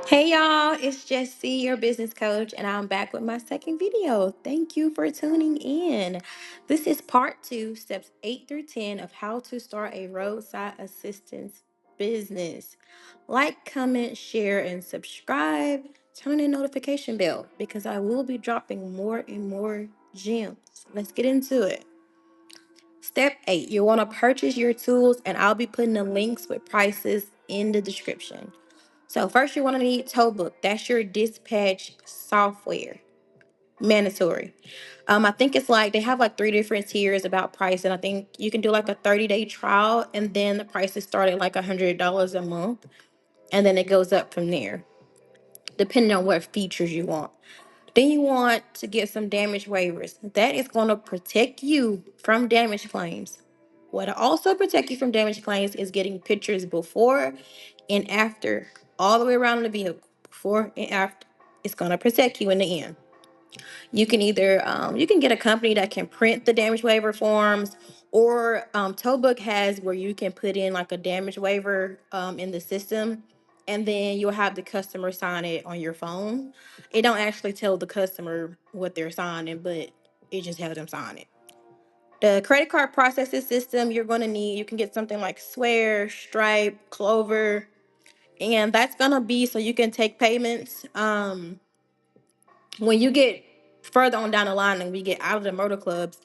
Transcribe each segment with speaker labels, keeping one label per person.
Speaker 1: Hey y'all, it's Jessie, your business coach, and I'm back with my second video. Thank you for tuning in. This is part two, steps 8 through 10 of how to start a roadside assistance business. Like, comment, share, and subscribe. Turn on the notification bell because I will be dropping more and more gems. Let's get into it. Step 8, you want to purchase your tools, and I'll be putting the links with prices in the description. So first you want to need Tollbook. That's your dispatch software. Mandatory. I think it's like they have like three different tiers about price, and I think you can do like a 30-day trial, and then the prices start at like $100 a month, and then it goes up from there, depending on what features you want. Then you want to get some damage waivers. That is going to protect you from damage claims. What also protect you from damage claims is getting pictures before and after, all the way around the vehicle, before and after. It's going to protect you in the end. You can either you can get a company that can print the damage waiver forms, or Tollbook has where you can put in like a damage waiver in the system, and then you'll have the customer sign it on your phone. It don't actually tell the customer what they're signing, but it just has them sign it. The credit card processing system you're going to need, you can get something like Square, Stripe, Clover, and that's going to be so you can take payments. When you get further on down the line and we get out of the motor clubs,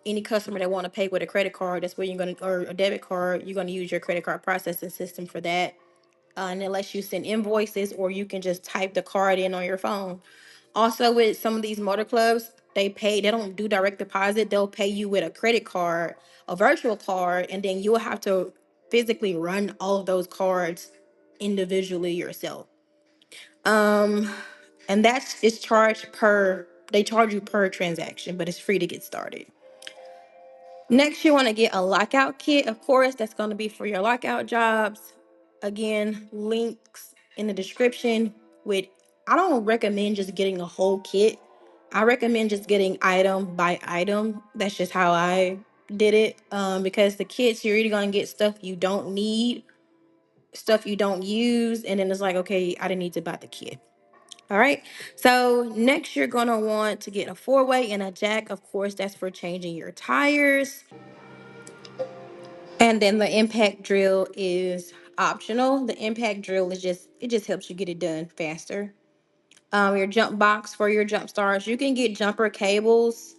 Speaker 1: any customer that want to pay with a credit card, that's where you're going to, or a debit card, you're going to use your credit card processing system for that. And it lets you send invoices, or you can just type the card in on your phone. Also, with some of these motor clubs, they don't do direct deposit. They'll pay you with a credit card, a virtual card, and then you'll have to physically run all of those cards individually yourself. Um, and that's it's charged per, they charge you per transaction, but it's free to get started. Next, you want to get a lockout kit. Of course, that's going to be for your lockout jobs. Again, links in the description. With I don't recommend just getting a whole kit. I recommend just getting item by item. That's just how I did it. Because the kits, you're either going to get stuff you don't need, stuff you don't use, and then it's like, okay, I didn't need to buy the kit. All right. So next, you're going to want to get a four-way and a jack. Of course, that's for changing your tires. And then the impact drill is optional. The impact drill is just helps you get it done faster. Your jump box for your jump stars. You can get jumper cables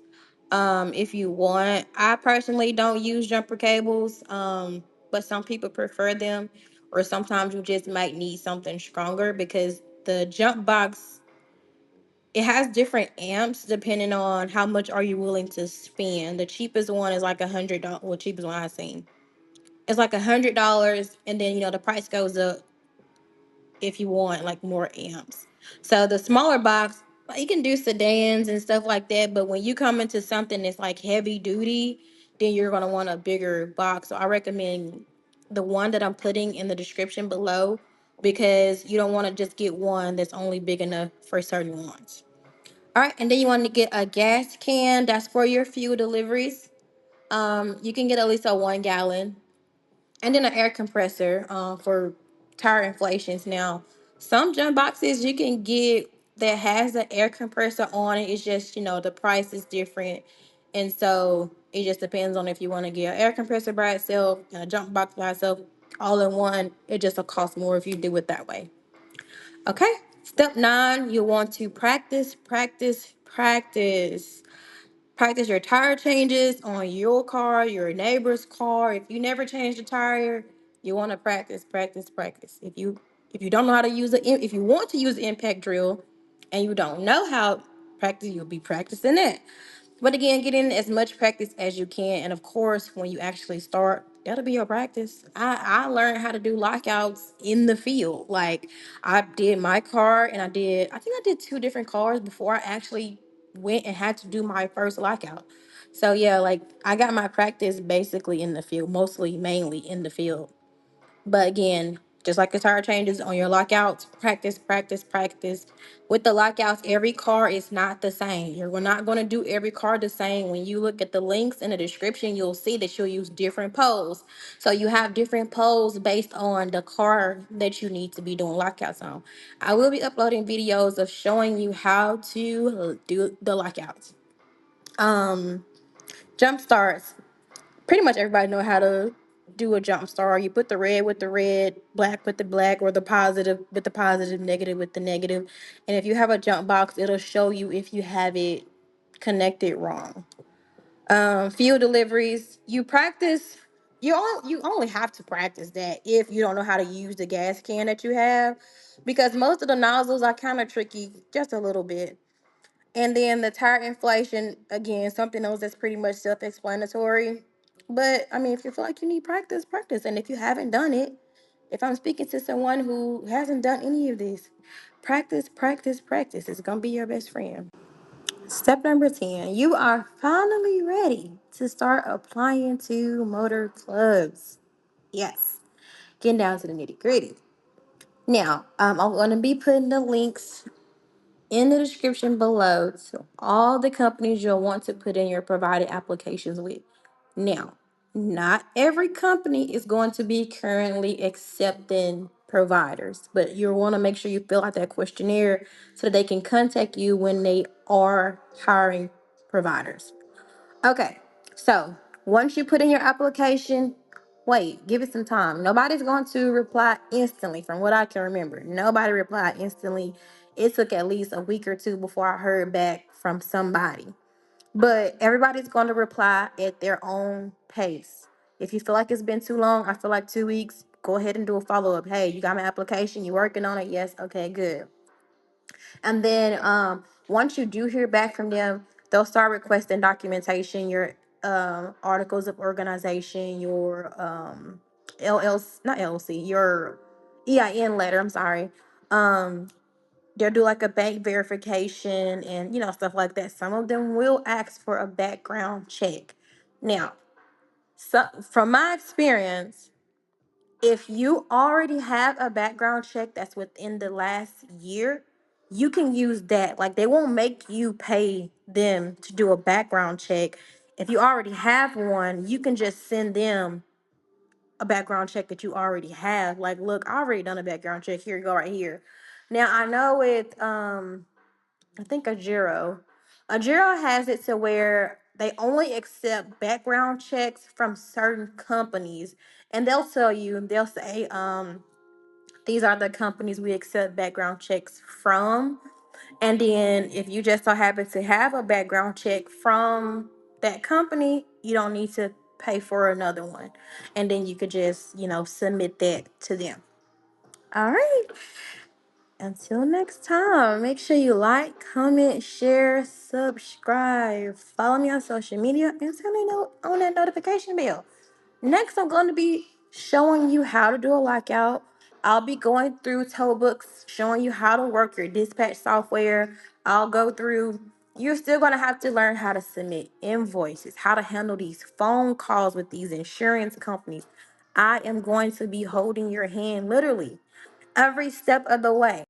Speaker 1: if you want. I personally don't use jumper cables, but some people prefer them, or sometimes you just might need something stronger because the jump box, it has different amps depending on how much are you willing to spend. The cheapest one is like $100. Well, cheapest one I've seen, it's like $100, and then the price goes up if you want like more amps. So the smaller box, like, you can do sedans and stuff like that, but when you come into something that's like heavy duty, then you're gonna want a bigger box. So I recommend the one that I'm putting in the description below, because you don't want to just get one that's only big enough for certain ones. All right, and then you want to get a gas can. That's for your fuel deliveries. You can get at least a 1 gallon, and then an air compressor for tire inflations. Now, some jump boxes you can get that has an air compressor on it. It's just, the price is different. And so it just depends on if you want to get an air compressor by itself and a jump box by itself, all in one. It just will cost more if you do it that way. Okay. Step 9, you want to practice, practice, practice. Practice your tire changes on your car, your neighbor's car. If you never changed a tire, you want to practice, practice, practice. If you don't know how to use it, if you want to use the impact drill and you don't know how, practice, you'll be practicing it. But again, get in as much practice as you can. And of course, when you actually start, that'll be your practice. I learned how to do lockouts in the field. Like, I did my car, and I think I did two different cars before I actually went and had to do my first lockout. So yeah, like, I got my practice basically in the field, mainly in the field. But again, Just like the tire changes on your lockouts, practice, practice, practice. With the lockouts, every car is not the same. You're not going to do every car the same. When you look at the links in the description, you'll see that you'll use different poles. So you have different poles based on the car that you need to be doing lockouts on. I will be uploading videos of showing you how to do the lockouts. Jump starts. Pretty much everybody know how to do a jump start. You put the red with the red, black with the black, or the positive with the positive, negative with the negative. And if you have a jump box, it'll show you if you have it connected wrong. Fuel deliveries, you practice. You only have to practice that if you don't know how to use the gas can that you have, because most of the nozzles are kind of tricky, just a little bit. And then the tire inflation, again, something else that's pretty much self-explanatory. But I mean, if you feel like you need practice, practice. And if you haven't done it, if I'm speaking to someone who hasn't done any of this, practice, practice, practice. It's gonna be your best friend. Step number 10, you are finally ready to start applying to motor clubs. Yes, getting down to the nitty gritty. Now, I'm going to be putting the links in the description below to all the companies you'll want to put in your provided applications with. Now, not every company is going to be currently accepting providers, but you'll want to make sure you fill out that questionnaire so that they can contact you when they are hiring providers. Okay, so once you put in your application, wait, give it some time. Nobody's going to reply instantly, from what I can remember. Nobody replied instantly. It took at least a week or two before I heard back from somebody. But everybody's going to reply at their own pace. If you feel like it's been too long, I feel like 2 weeks, go ahead and do a follow up. Hey, you got my application? You working on it? Yes. Okay, good. And then once you do hear back from them, they'll start requesting documentation, your articles of organization, your LLC, not LLC, your EIN letter. I'm sorry. Um, they'll do like a bank verification and stuff like that. Some of them will ask for a background check. Now, so from my experience, if you already have a background check that's within the last year, you can use that. Like, they won't make you pay them to do a background check. If you already have one, you can just send them a background check that you already have. Like, look, I already done a background check. Here you go, right here. Now I know with I think AGERO has it to where they only accept background checks from certain companies, and they'll say, these are the companies we accept background checks from. And then if you just so happen to have a background check from that company, you don't need to pay for another one. And then you could just, submit that to them. All right. Until next time, make sure you like, comment, share, subscribe. Follow me on social media and turn on that notification bell. Next, I'm going to be showing you how to do a lockout. I'll be going through tow books, showing you how to work your dispatch software. I'll go through, you're still going to have to learn how to submit invoices, how to handle these phone calls with these insurance companies. I am going to be holding your hand literally every step of the way.